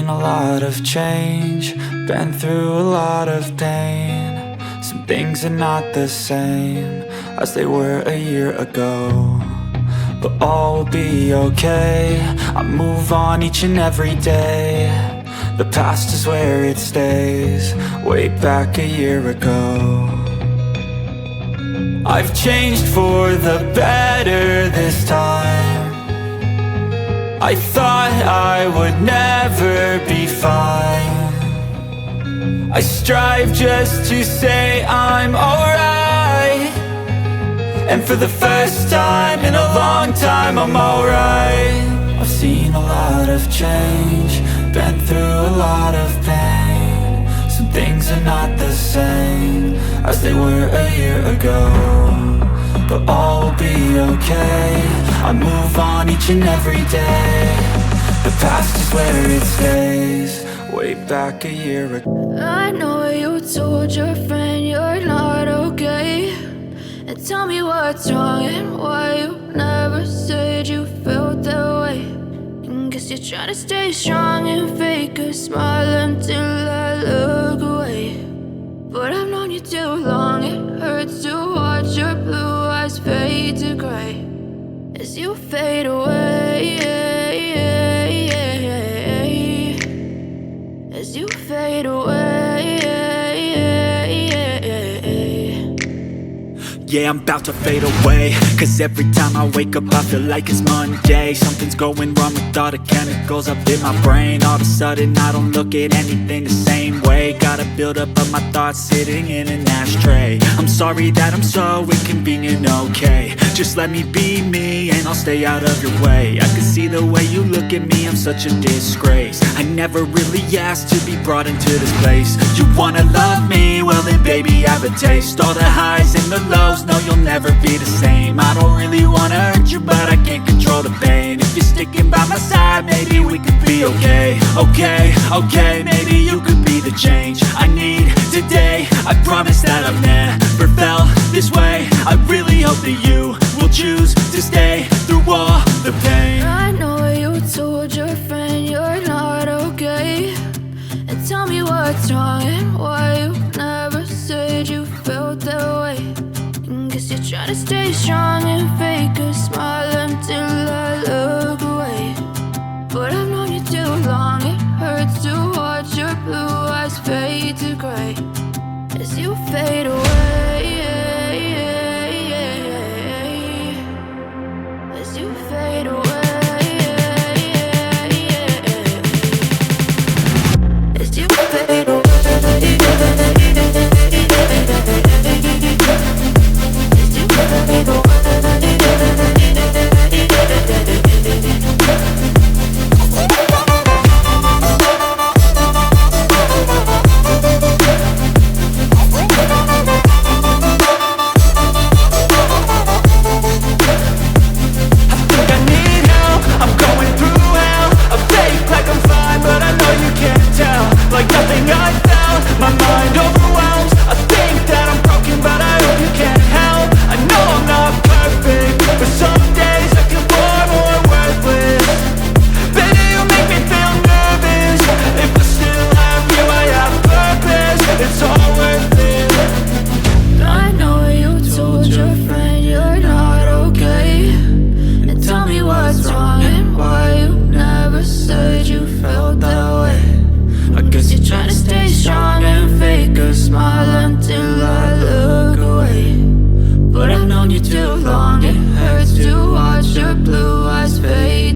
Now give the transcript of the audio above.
a lot of change, been through a lot of pain. Some things are not the same as they were a year ago, but all will be okay. I move on each and every day. The past is where it stays, way back a year ago. I've changed for the better this time. I thought I would never be fine. I strive just to say I'm alright, and for the first time in a long time I'm alright. I've seen a lot of change, been through a lot of pain. Some things are not the same as they were a year ago, but all will be okay. I move on each and every day. The past is where it stays, way back a year ago. I know you told your friend you're not okay, and tell me what's wrong and why you never said you felt that way. And guess you're trying to stay strong and fake a smile until I look away. But I've known you too long, it hurts to watch your blue eyes fade to gray as you fade away, as you fade away. Yeah, I'm about to fade away, cause every time I wake up I feel like it's Monday. Something's going wrong with all the chemicals up in my brain. All of a sudden I don't look at anything the same way. Got a buildup of my thoughts sitting in an ashtray. I'm sorry that I'm so inconvenient, okay. Just let me be me and I'll stay out of your way. I can see the way you look at me, I'm such a disgrace. I never really asked to be brought into this place. You wanna love me? Well then baby I have a taste. All the highs and the lows, no you'll never be the same. I don't really wanna hurt you but I can't control the pain. If you're sticking by my side maybe we could be okay. Okay, maybe you could be the change I need today. I promise that I've never felt this way. I really hope that you will choose to stay through all the pain. I know you told your friend you're not okay, and tell me what's wrong and why you never said you felt that way. And guess you're trying to stay strong and fake a smile until I look